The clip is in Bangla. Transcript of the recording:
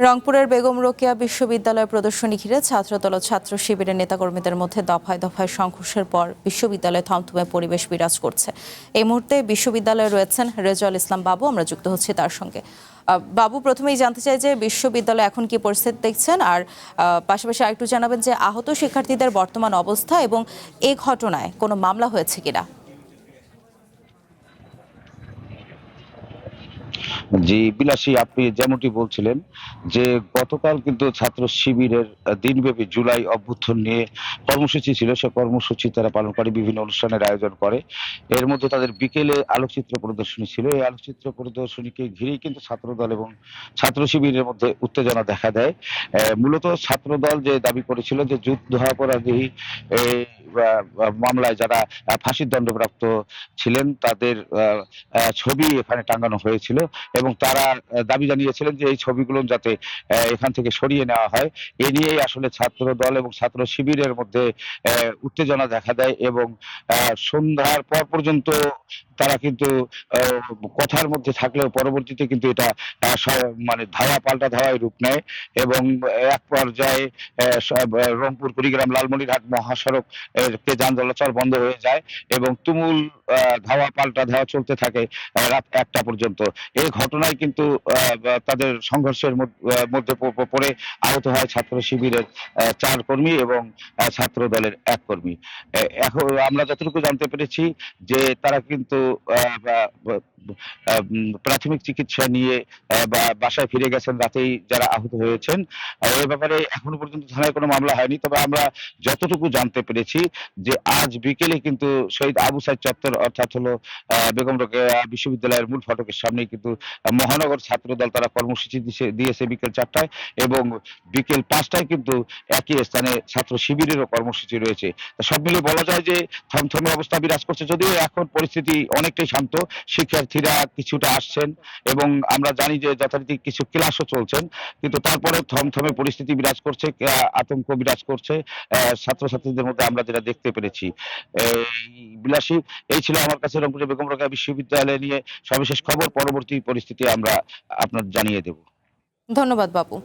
রংপুরের বেগম রোকেয়া বিশ্ববিদ্যালয় প্রদর্শনী ঘিরে ছাত্রদল ও ছাত্র শিবিরের নেতাকর্মীদের মধ্যে দফায় দফায় সংঘর্ষের পর বিশ্ববিদ্যালয়ে থমথমে পরিবেশ বিরাজ করছে। এই মুহূর্তে বিশ্ববিদ্যালয়ে রয়েছেন রেজাউল ইসলাম বাবু, আমরা যুক্ত হচ্ছি তার সঙ্গে। বাবু, প্রথমেই জানতে চাই যে বিশ্ববিদ্যালয়ে এখন কি পরিস্থিতি দেখছেন, আর পাশাপাশি আরেকটু জানাবেন যে আহত শিক্ষার্থীদের বর্তমান অবস্থা এবং এই ঘটনায় কোনো মামলা হয়েছে কিনা। জি বিলাসী, আপনি যেমনটি বলছিলেন যে গতকাল কিন্তু ছাত্র শিবিরের দিনব্যাপী জুলাই অভ্যুত্থান নিয়ে কর্মসূচি ছিল। সে কর্মসূচি তারা পালন করে, বিভিন্ন অনুষ্ঠানের আয়োজন করে। এর মধ্যে তাদের বিকেলে আলোকচিত্র প্রদর্শনী ছিল। এই আলোকচিত্র প্রদর্শনীকে ঘিরেই কিন্তু ছাত্রদল এবং ছাত্র শিবিরের মধ্যে উত্তেজনা দেখা দেয়। মূলত ছাত্রদল যে দাবি করেছিল যে যুদ্ধাপরাধী এই মামলায় যারা ফাঁসির দণ্ডপ্রাপ্ত ছিলেন তাদের ছবি এখানে টাঙানো হয়েছিল এবং তারা দাবি জানিয়েছিলেন যে এই ছবিগুলো যাতে এখান থেকে সরিয়ে নেওয়া হয়। এ নিয়েই আসলে ছাত্র দল এবং ছাত্র শিবিরের মধ্যে উত্তেজনা দেখা দেয় এবং সন্ধ্যার পর পর্যন্ত তারা কিন্তু কথার মধ্যে থাকলেও পরবর্তীতে কিন্তু এটা মানে ধাওয়া পাল্টা ধাওয়ায় রূপ নেয় এবং এক পর্যায়ে রংপুর কুড়িগ্রাম লালমনিরহাট মহাসড়ক কে যান চলাচল বন্ধ হয়ে যায় এবং তুমুল ধাওয়া পাল্টা ধাওয়া চলতে থাকে রাত 1টা পর্যন্ত। এই ঘটনায় কিন্তু তাদের সংঘর্ষের মধ্যে পড়ে আহত হয় ছাত্র শিবিরের 4 কর্মী এবং ছাত্র দলের 1 কর্মী। এখন আমরা যতটুকু জানতে পেরেছি যে তারা কিন্তু প্রাথমিক চিকিৎসা নিয়ে বাসায় ফিরে গেছেন রাতেই, যারা আহত হয়েছেন। এ ব্যাপারে এখনো পর্যন্ত থানায় কোনো মামলা হয়নি, তবে আমরা যতটুকু জানতে পেরেছি যে আজ বিকেলে কিন্তু শহীদ আবু সাইদ চত্বর, অর্থাৎ হলো বেগম রোকেয়া বিশ্ববিদ্যালয়ের মূল ফটকের সামনে কিন্তু মহানগর ছাত্রদল তারা কর্মসূচি দিয়েছে বিকেল 4টায় এবং বিকেল 5টায় কিন্তু একই স্থানে ছাত্র শিবিরেরও কর্মসূচি রয়েছে। সব মিলে বলা যায় যে থমথমে অবস্থা বিরাজ করছে, যদিও এখন পরিস্থিতি অনেকটাই শান্ত। শিক্ষার্থীরা কিছুটা আসছেন এবং আমরা জানি যে যথারীতি কিছু ক্লাসও চলছেন, কিন্তু তারপরে থমথমে পরিস্থিতি বিরাজ করছে, আতঙ্ক বিরাজ করছে ছাত্রছাত্রীদের মধ্যে, আমরা যেটা দেখতে পেরেছি। বিলাসী, এই ছিল আমার কাছে রংপুরের বেগম রোকেয়া বিশ্ববিদ্যালয় নিয়ে সর্বশেষ খবর। পরবর্তী পরিস্থিতি আমরা আপনার জানিয়ে দেব। ধন্যবাদ বাবু।